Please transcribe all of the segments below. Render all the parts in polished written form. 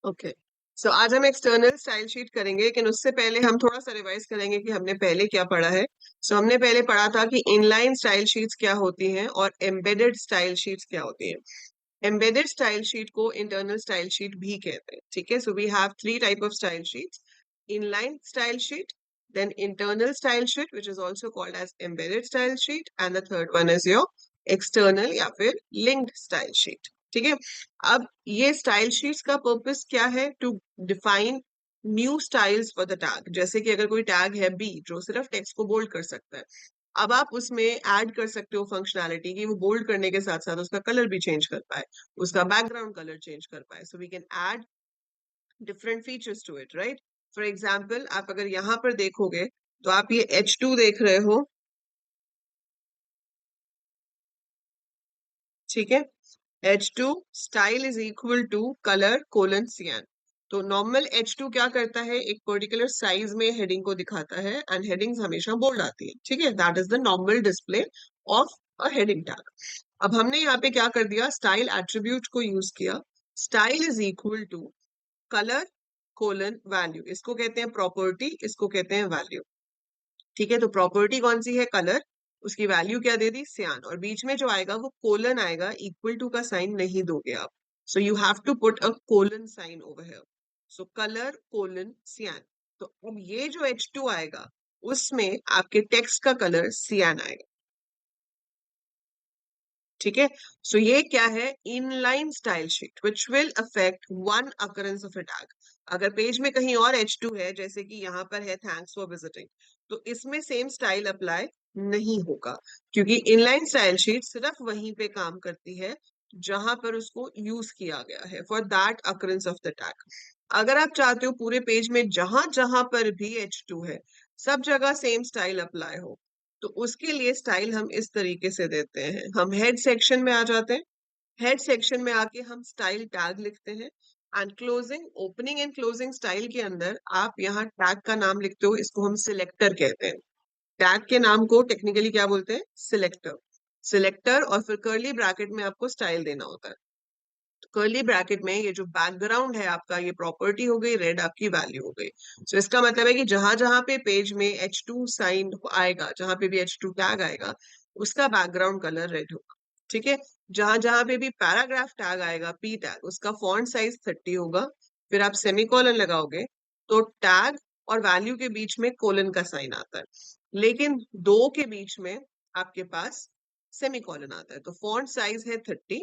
Okay. सो आज हम external style sheet करेंगे, लेकिन उससे पहले हम थोड़ा सा रिवाइज करेंगे कि हमने पहले क्या पढ़ा है। सो हमने पहले पढ़ा था कि इनलाइन स्टाइल शीट्स क्या होती हैं और एम्बेडेड स्टाइल शीट्स क्या होती हैं। एम्बेडेड स्टाइल शीट को इंटरनल स्टाइल शीट भी कहते हैं। ठीक है, so we have three type of style sheets: inline style sheet, then internal style sheet, which is also called as embedded style sheet, and the third one is your external या फिर linked style sheet. ठीक है, अब ये style sheets का purpose क्या है? To define new styles for the tag. जैसे कि अगर कोई टैग है बी जो सिर्फ टेक्स्ट को बोल्ड कर सकता है, अब आप उसमें ऐड कर सकते हो फंक्शनैलिटी कि वो बोल्ड करने के साथ साथ उसका कलर भी चेंज कर पाए, उसका बैकग्राउंड कलर चेंज कर पाए। So we can add different features to it, right? For example, आप अगर यहाँ पर देखोगे तो आप ये H2 देख रहे हो, ठीक है। H2 style is equal to colour colon cyan. तो नॉर्मल H2 क्या करता है? एक पर्टिकुलर साइज में हेडिंग को दिखाता है, एंड हेडिंग्स हमेशा बोल्ड आती है। ठीक है, that is the normal display of a heading tag. अब हमने यहाँ पे क्या कर दिया? स्टाइल एट्रीब्यूट को यूज किया। Style is equal to colour colon value. इसको कहते हैं प्रॉपर्टी, इसको कहते हैं वैल्यू। ठीक है, तो प्रॉपर्टी कौन सी है? कलर। उसकी वैल्यू क्या दे दी? सियान। और बीच में जो आएगा वो कोलन आएगा, इक्वल टू का साइन नहीं दोगे आप। So you have to put a colon sign over here. So colour colon cyan. तो अब ये जो H2 आएगा उसमें आपके टेक्स्ट का कलर सियान आएगा। ठीक है, सो ये क्या है? Inline style sheet which will affect one occurrence of a tag. अगर पेज में कहीं और H2 है, जैसे कि यहाँ पर है थैंक्स फॉर विजिटिंग, तो इसमें सेम स्टाइल अप्लाई नहीं होगा, क्योंकि इनलाइन स्टाइल शीट सिर्फ वहीं पे काम करती है जहां पर उसको यूज किया गया है for that occurrence of the tag. अगर आप चाहते हो पूरे पेज में जहां जहां पर भी H2 है सब जगह सेम स्टाइल अप्लाई हो, तो उसके लिए स्टाइल हम इस तरीके से देते हैं। हम हेड सेक्शन में आ जाते हैं। हेड सेक्शन में आके हम स्टाइल टैग लिखते हैं, and closing, opening and closing style के अंदर आप यहाँ टैग का नाम लिखते हो। इसको हम सिलेक्टर कहते हैं। टैग के नाम को टेक्निकली क्या बोलते हैं? सिलेक्टर। सिलेक्टर, और फिर कर्ली ब्रैकेट में आपको स्टाइल देना होता है। कर्ली ब्रैकेट में ये जो बैकग्राउंड है आपका, ये प्रॉपर्टी हो गई, रेड आपकी वैल्यू हो गई। सो इसका मतलब है कि जहां जहां पे पेज में H2 साइन आएगा, जहां पे भी H2 टैग आएगा, उसका बैकग्राउंड कलर रेड होगा। ठीक है, जहां जहां पे भी पैराग्राफ टैग आएगा, P टैग, उसका फॉन्ट साइज 30 होगा। फिर आप सेमीकोलन लगाओगे तो टैग और वैल्यू के बीच में कोलन का साइन आता है, लेकिन दो के बीच में आपके पास सेमीकोलन आता है। तो फॉन्ट साइज है 30,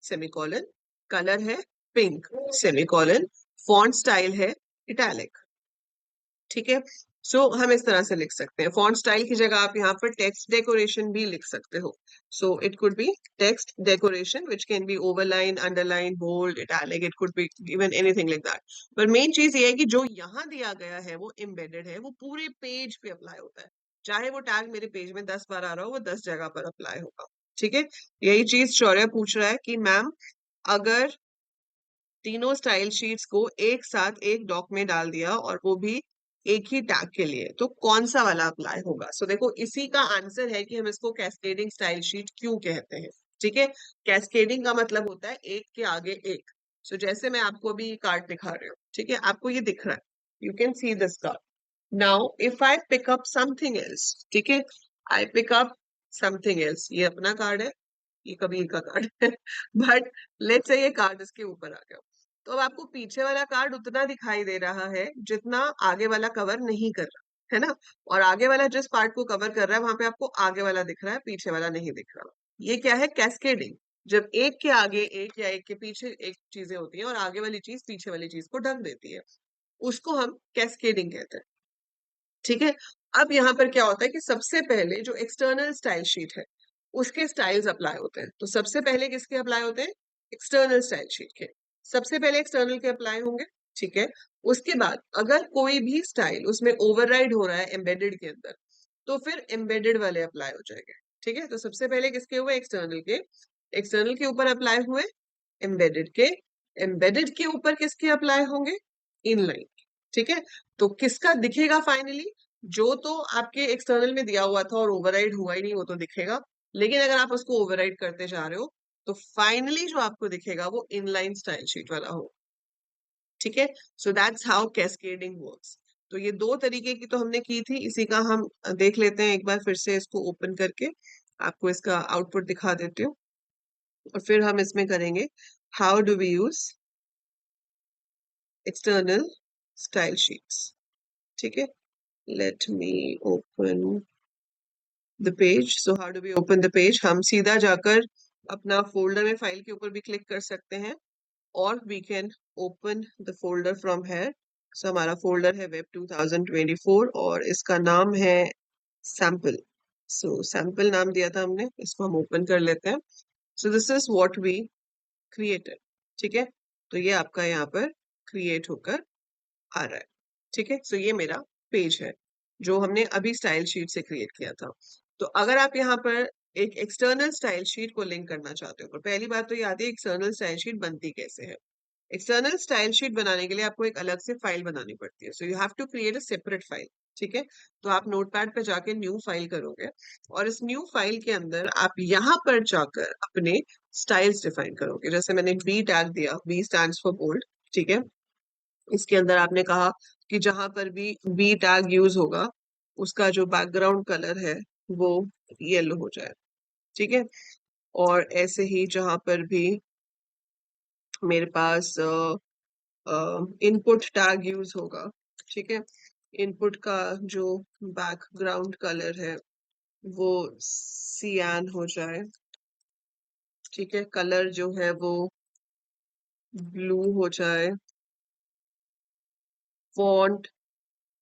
सेमीकोलन, कलर है पिंक, सेमीकोलन, फॉन्ट स्टाइल है इटैलिक। ठीक है, सो हम इस तरह से लिख सकते हैं। फॉन्ट स्टाइल की जगह आप यहाँ पर टेक्स्ट डेकोरेशन भी लिख सकते हो। So it could be text decoration which can be overline, underline, bold, italic, it could be even anything like that. पर मेन चीज ये है कि जो यहाँ दिया गया है वो एम्बेडेड है, वो पूरे पेज पे अप्लाई होता है। चाहे वो टैग मेरे पेज में 10 बार आ रहा हो, वो 10 जगह पर अप्लाई होगा। ठीक है, यही चीज शौर्य पूछ रहा है कि मैम, अगर तीनों स्टाइल शीट्स को एक साथ एक डॉक में डाल दिया और वो भी एक ही टैग के लिए, तो कौन सा वाला अप्लाई होगा? सो देखो, इसी का आंसर है कि हम इसको कैस्केडिंग स्टाइल शीट क्यों कहते हैं। ठीक है, कैस्केडिंग का मतलब होता है एक के आगे एक। सो जैसे मैं आपको अभी कार्ड दिखा रही हूँ, ठीक है, आपको ये दिख रहा है, you can see this card. Now if I pick up something else, ठीक है, I pick up something else, ये अपना कार्ड है, ये कबीर का कार्ड है, बट लेट्स से ये कार्ड इसके ऊपर आ गया, तो अब आपको पीछे वाला कार्ड उतना दिखाई दे रहा है जितना आगे वाला कवर नहीं कर रहा है ना। और आगे वाला जिस पार्ट को कवर कर रहा है वहां पे आपको आगे वाला दिख रहा है, पीछे वाला नहीं दिख रहा। ये क्या है? कैस्केडिंग। जब एक के आगे एक या एक के पीछे एक चीजें होती हैं और आगे वाली चीज पीछे वाली चीज को ढक देती है, उसको हम कैस्केडिंग कहते हैं। ठीक है, अब यहाँ पर क्या होता है कि सबसे पहले जो एक्सटर्नल स्टाइल शीट है उसके स्टाइल्स अप्लाई होते हैं। तो सबसे पहले किसके अप्लाई होते हैं? एक्सटर्नल स्टाइल शीट के। सबसे पहले एक्सटर्नल के अप्लाई होंगे। ठीक है, उसके बाद अगर कोई भी स्टाइल उसमें ओवरराइड हो रहा है एम्बेडेड के अंदर, तो फिर एम्बेडेड वाले अप्लाई हो जाएंगे। ठीक है, तो सबसे पहले किसके हुए? एक्सटर्नल के। एक्सटर्नल के ऊपर अप्लाई हुए एम्बेडेड के। एम्बेडेड के ऊपर किसके अप्लाई होंगे? इनलाइन। ठीक है, तो किसका दिखेगा फाइनली? जो तो आपके एक्सटर्नल में दिया हुआ था और ओवरराइड हुआ ही नहीं, वो तो दिखेगा। लेकिन अगर आप उसको ओवरराइड करते जा रहे हो, तो फाइनली जो आपको दिखेगा वो इनलाइन स्टाइल शीट वाला हो। ठीक है। So that's how cascading works. तो ये दो तरीके की तो हमने की थी, इसी का हम देख लेते हैं एक बार फिर से, इसको ओपन करके आपको इसका आउटपुट दिखा देती हूँ और फिर हम इसमें करेंगे how do we use external style sheets. ठीक है, let me open the page. So how do we open the page, हम सीधा जाकर अपना फोल्डर में फाइल के ऊपर भी क्लिक कर सकते हैं और we can open the folder from here. So हमारा फोल्डर है वेब 2024 और इसका नाम है सैम्पल। सो सैम्पल नाम दिया था हमने, इसको हम ओपन कर लेते हैं। So this is what we created. ठीक है, तो ये आपका यहाँ पर क्रिएट होकर आ रहा है। ठीक है, सो ये मेरा पेज है जो हमने अभी स्टाइल शीट से क्रिएट किया था। तो अगर आप यहाँ पर एक एक्सटर्नल स्टाइल शीट को लिंक करना चाहते हो, तो पहली बात तो ये आती है एक्सटर्नल स्टाइल शीट बनती कैसे है। एक्सटर्नल स्टाइल शीट बनाने के लिए आपको एक अलग से फाइल बनानी पड़ती है। So you have to create a separate file. ठीक है, तो आप नोटपैड पे जाके न्यू फाइल करोगे और इस न्यू फाइल के अंदर आप यहाँ पर जाकर अपने स्टाइल्स डिफाइन करोगे। जैसे मैंने बी टैग दिया, बी स्टैंड्स फॉर बोल्ड। ठीक है, इसके अंदर आपने कहा कि जहां पर भी बी टैग यूज होगा उसका जो बैकग्राउंड कलर है वो येलो हो जाए। ठीक है, और ऐसे ही जहां पर भी मेरे पास इनपुट टैग यूज होगा, ठीक है, इनपुट का जो बैकग्राउंड कलर है वो सियान हो जाए। ठीक है, कलर जो है वो ब्लू हो जाए। फॉन्ट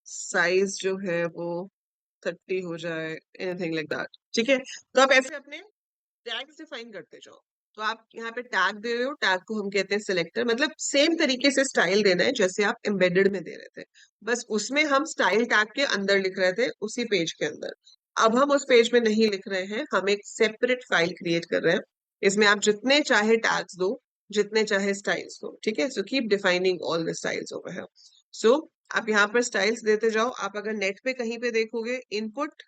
साइज जो है वो 30 हो जाए, एनीथिंग लाइक दैट। ठीक है, तो आप ऐसे अपने टैग्स डिफाइन करते जाओ। तो आप यहाँ पे टैग दे रहे हो, टैग को हम कहते हैं सिलेक्टर। मतलब सेम तरीके से स्टाइल देना है जैसे आप एम्बेडेड में दे रहे थे, बस उसमें हम स्टाइल टैग के अंदर लिख रहे थे उसी पेज के अंदर। अब हम उस पेज में नहीं लिख रहे हैं, हम एक सेपरेट फाइल क्रिएट कर रहे हैं। इसमें आप जितने चाहे टैग्स दो, जितने चाहे स्टाइल्स दो। ठीक है, so keep defining all the styles over here. So आप यहाँ पर स्टाइल्स देते जाओ। आप अगर नेट पे कहीं पे देखोगे इनपुट,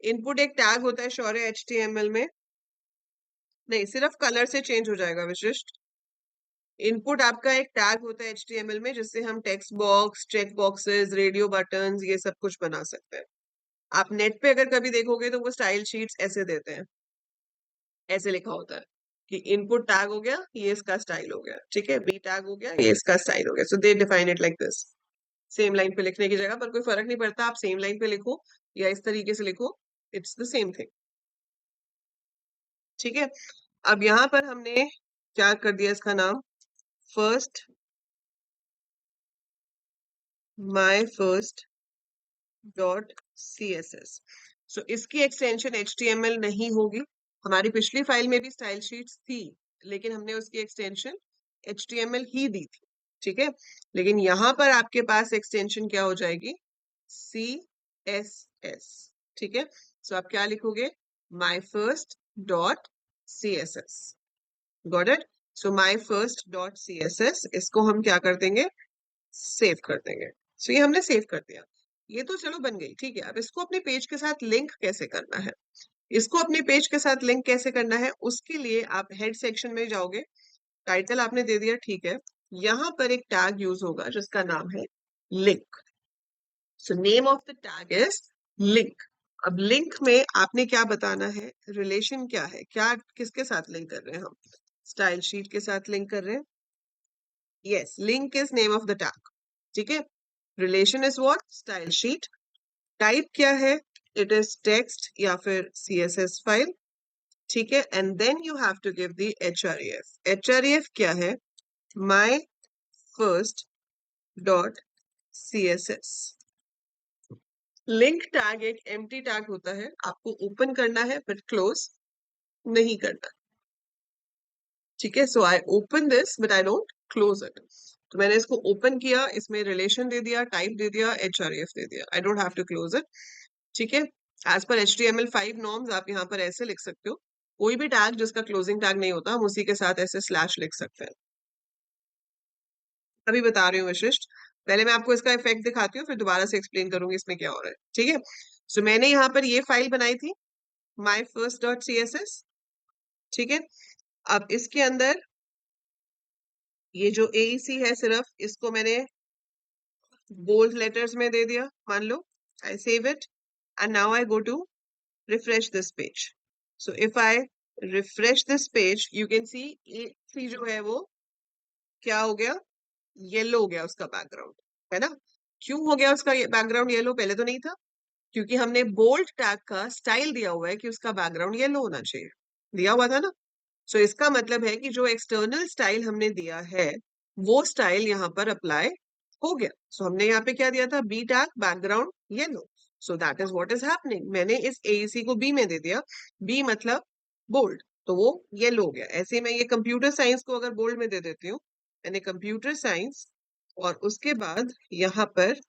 इनपुट एक टैग होता है शौर्य HTML में। नहीं, सिर्फ कलर से चेंज हो जाएगा विशिष्ट। इनपुट आपका एक टैग होता है HTML में जिससे हम text box, check boxes, radio buttons, ये सब कुछ बना सकते हैं। आप नेट पे अगर कभी देखोगे तो वो स्टाइल शीट्स ऐसे देते हैं, ऐसे लिखा होता है कि इनपुट टैग हो गया, ये इसका स्टाइल हो गया। ठीक है, बी टैग हो गया, ये इसका स्टाइल हो गया। So they define it like this. Same line पे लिखने की जगह पर कोई फर्क नहीं पड़ता, आप सेम लाइन पे लिखो या इस तरीके से लिखो, इट्स द सेम थिंग। ठीक है, अब यहाँ पर हमने क्या कर दिया, इसका नाम फर्स्ट, माई फर्स्ट डॉट CSS। सो इसकी एक्सटेंशन HTML नहीं होगी। हमारी पिछली फाइल में भी स्टाइल शीट्स थी, लेकिन हमने उसकी एक्सटेंशन HTML ही दी थी। ठीक है, लेकिन यहाँ पर आपके पास एक्सटेंशन क्या हो जाएगी, CSS। ठीक है, सो आप क्या लिखोगे, माई first dot CSS। Got it. So my first dot CSS, इसको हम क्या कर देंगे, सेव कर देंगे। सो ये हमने सेव कर दिया। ये तो चलो बन गई, ठीक है। अब इसको अपने पेज के साथ लिंक कैसे करना है, इसको अपने पेज के साथ लिंक कैसे करना है, उसके लिए आप हेड सेक्शन में जाओगे। टाइटल आपने दे दिया, ठीक है। यहाँ पर एक टैग यूज होगा जिसका नाम है link. So name of the tag is link. अब लिंक में आपने क्या बताना है, रिलेशन क्या है, क्या किसके साथ लिंक कर रहे हैं हम, स्टाइल शीट के साथ लिंक कर रहे हैं। Yes, link is name of the tag. ठीक है, relation is what, style sheet. Type क्या है, इट इज टेक्स्ट या फिर CSS फाइल। ठीक है, and then you have to give the href। href क्या है, my first dot CSS। Link tag एक एम्प्टी टैग होता है, आपको ओपन करना है बट क्लोज नहीं करना। ठीक है, so I open this but I don't close it. तो मैंने इसको ओपन किया, इसमें रिलेशन दे दिया, टाइप दे दिया, href दे दिया। I don't have to close it. ठीक है, एज पर HTML5 नॉर्म्स आप यहाँ पर ऐसे लिख सकते हो। कोई भी टैग जिसका क्लोजिंग टैग नहीं होता, हम उसी के साथ ऐसे स्लैश लिख सकते हैं। अभी बता रही हूँ विशिष्ट, पहले मैं आपको इसका इफेक्ट दिखाती हूँ, फिर दोबारा से एक्सप्लेन करूंगी इसमें क्या हो रहा है। ठीक है, सो मैंने यहाँ पर ये फाइल बनाई थी, माई फर्स्ट डॉट CSS। ठीक है, अब इसके अंदर ये जो AEC है सिर्फ इसको मैंने बोल्ड लेटर्स में दे दिया, मान लो। I save it and now I go to refresh this page. So if I refresh this page, you can see AEC जो है वो क्या हो गया, येलो हो गया उसका बैकग्राउंड, है ना। क्यों हो गया उसका बैकग्राउंड येलो, पहले तो नहीं था, क्योंकि हमने बोल्ड टैग का स्टाइल दिया हुआ है कि उसका बैकग्राउंड येलो होना चाहिए, दिया हुआ था ना। सो इसका मतलब है कि जो एक्सटर्नल स्टाइल हमने दिया है वो स्टाइल यहाँ पर अप्लाई हो गया। सो हमने यहाँ पे क्या दिया था, B tag background yellow. So that is what is happening. मैंने इस AEC को बी में दे दिया, बी मतलब बोल्ड, तो वो येलो हो गया। ऐसे ही मैं ये कंप्यूटर साइंस को अगर बोल्ड में दे देती हूँ, मैंने कंप्यूटर साइंस और उसके बाद यहाँ पर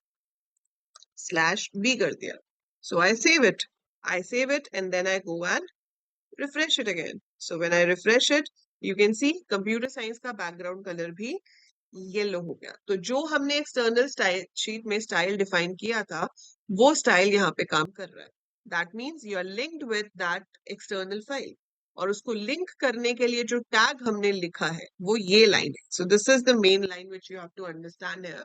स्लैश बी कर दिया। So I save it and then I go and refresh it again. So when I refresh it, you can see computer science का background color भी येलो हो गया। तो जो हमने एक्सटर्नल स्टाइल शीट में स्टाइल डिफाइन किया था वो स्टाइल यहाँ पे काम कर रहा है। That means you are linked with that external file, और उसको लिंक करने के लिए जो टैग हमने लिखा है वो ये लाइन है। So this is the main line which you have to understand here.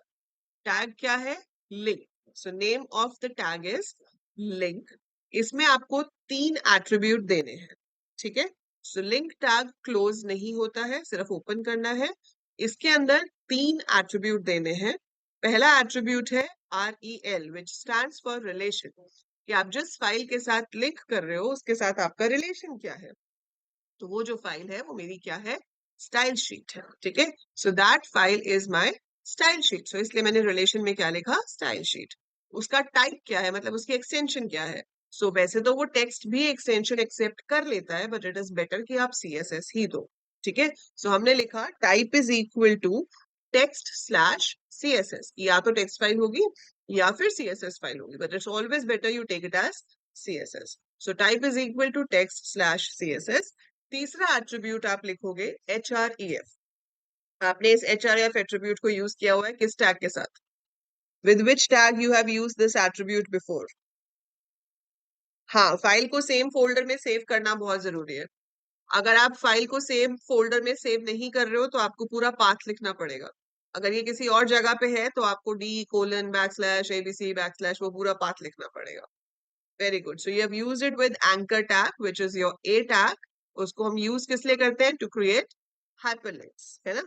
Tag क्या है, link. So name of the tag is link. इसमें आपको 3 एट्रीब्यूट देने हैं, ठीक है। सो लिंक टैग क्लोज नहीं होता है, सिर्फ ओपन करना है। इसके अंदर 3 एट्रीब्यूट देने हैं। पहला एट्रीब्यूट है REL which stands for relation, कि आप जिस फाइल के साथ लिंक कर रहे हो उसके साथ आपका रिलेशन क्या है। तो वो जो फाइल है वो मेरी क्या है, स्टाइल शीट है, ठीक है। So that file is my style sheet. So इसलिए मैंने रिलेशन में क्या लिखा, स्टाइल शीट। उसका टाइप क्या है, मतलब उसकी एक्सटेंशन क्या है। सो वैसे तो वो टेक्स्ट भी एक्सटेंशन एक्सेप्ट कर लेता है, बट इट इज बेटर कि आप CSS ही दो, ठीक है। सो हमने लिखा type is equal to text slash CSS, या तो टेक्स्ट फाइल होगी या फिर CSS फाइल होगी, but it's always better you take it as CSS। So type is equal to text slash CSS। तीसरा एट्रीब्यूट आप लिखोगे HREF। आपने इस HREF एट्रीब्यूट को यूज किया हुआ है किस टैग के साथ, with which tag you have used this attribute before. हाँ, फाइल को सेम फोल्डर में सेव करना बहुत जरूरी है। अगर आप फाइल को सेम फोल्डर में सेव नहीं कर रहे हो तो आपको पूरा पाथ लिखना पड़ेगा। अगर ये किसी और जगह पे है तो आपको D:\ABC वो पूरा पाथ लिखना पड़ेगा। Very good. So you have used it with anchor tag which is your A tag. उसको हम यूज किस लिए करते हैं, टू क्रिएट हाइपरलिंक्स, है ना।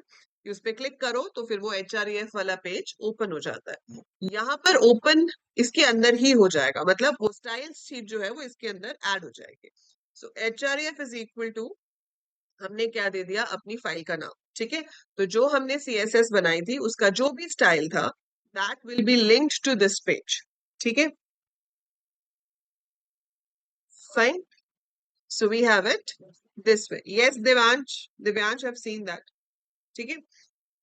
उस पे क्लिक करो तो फिर वो HREF वाला पेज ओपन हो जाता है। यहाँ पर ओपन इसके अंदर ही हो जाएगा, मतलब वो स्टाइल शीट जो है वो इसके अंदर ऐड हो जाएगी। सो HREF इज इक्वल टू, हमने क्या दे दिया, अपनी फाइल का नाम, ठीक है। तो जो हमने CSS बनाई थी उसका जो भी स्टाइल था that will be linked to this page, ठीक है। Fine. So we have it this way. Yes, Divyansh have seen that. ठीक है।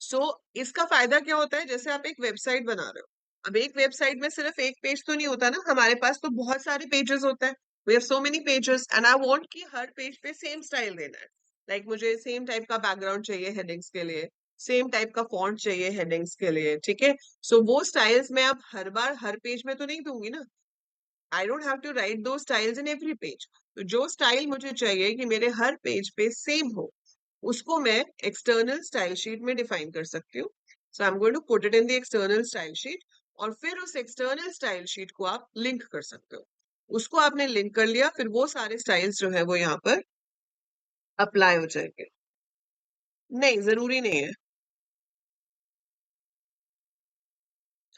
So इसका फायदा क्या होता है, जैसे आप एक वेबसाइट बना रहे हो, अब एक वेबसाइट में सिर्फ एक पेज तो नहीं होता ना, हमारे पास तो बहुत सारे पेजेस होते हैं। We have so many pages and I want कि हर पेज पे सेम स्टाइल देना है। लाइक मुझे सेम टाइप का बैकग्राउंड चाहिए हेडिंग्स के लिए, सेम टाइप का फॉन्ट चाहिए हेडिंग्स के लिए, ठीक है। सो वो स्टाइल्स मैं अब हर बार हर पेज में तो नहीं दूंगी ना। I don't have to write दो स्टाइल्स इन एवरी पेज। तो जो स्टाइल मुझे चाहिए कि मेरे हर पेज पे सेम हो, उसको मैं एक्सटर्नल स्टाइल शीट में डिफाइन कर सकती हूँ। So I am going to put it in the external style sheet, और फिर उस एक्सटर्नल स्टाइल शीट को आप लिंक कर सकते हो। उसको आपने लिंक कर लिया, फिर वो सारे स्टाइल्स जो है वो यहाँ पर अप्लाई हो जाएंगे। नहीं, जरूरी नहीं है।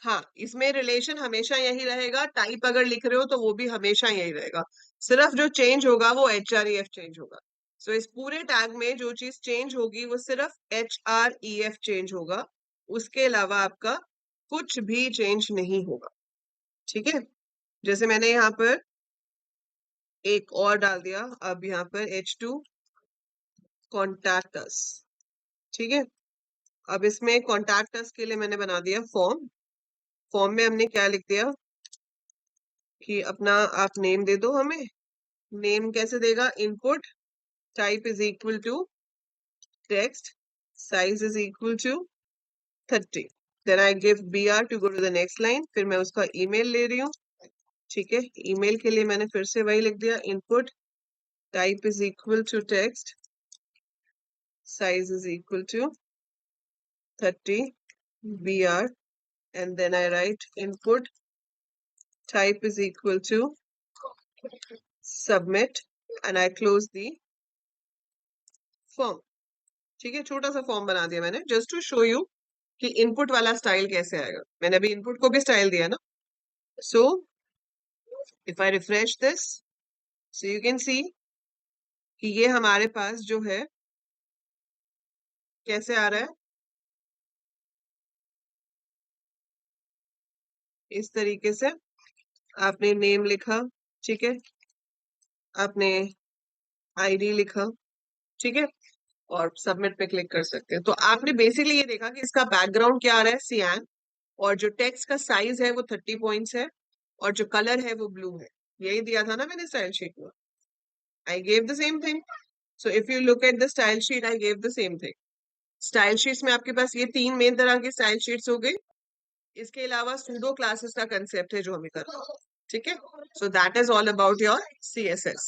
हाँ, इसमें रिलेशन हमेशा यही रहेगा, टाइप अगर लिख रहे हो तो वो भी हमेशा यही रहेगा। सिर्फ जो चेंज होगा वो HREF चेंज होगा। सो इस पूरे टैग में जो चीज चेंज होगी वो सिर्फ HREF चेंज होगा, उसके अलावा आपका कुछ भी चेंज नहीं होगा, ठीक है। जैसे मैंने यहाँ पर एक और डाल दिया, अब यहाँ पर H2 कॉन्टैक्ट अस, ठीक है। अब इसमें कॉन्टैक्ट अस के लिए मैंने बना दिया फॉर्म। फॉर्म में हमने क्या लिख दिया कि अपना आप नेम दे दो हमें। नेम कैसे देगा, input type is equal to text, size is equal to 30। Then I give BR to go to the next line, फिर मैं उसका ईमेल ले रही हूँ, ठीक है। ईमेल के लिए मैंने फिर से वही लिख दिया, input type is equal to text, size is equal to 30 BR, and then I write input type is equal to submit, and I close the form. ठीक है, छोटा सा फॉर्म बना दिया मैंने जस्ट टू शो यू कि input वाला style कैसे आएगा। मैंने अभी इनपुट को भी स्टाइल दिया ना। So if I refresh this, so you can सी कि ये हमारे पास जो है कैसे आ रहा है, इस तरीके से। आपने नेम लिखा, ठीक है, आपने आईडी लिखा, ठीक है, और सबमिट पे क्लिक कर सकते हैं। तो आपने बेसिकली ये देखा कि इसका बैकग्राउंड क्या आ रहा है, सियान, और जो टेक्स्ट का साइज है वो 30 पॉइंट्स है, और जो कलर है वो ब्लू है। यही दिया था ना मैंने स्टाइल शीट में। I gave the same thing. So if you look at the style sheet, I gave the same thing. Style sheets में आपके पास ये 3 मेन तरह की स्टाइल शीट्स हो गई। इसके अलावा सूडो क्लासेस का कंसेप्ट है जो हमें करना है, ठीक है। So that is all about your CSS।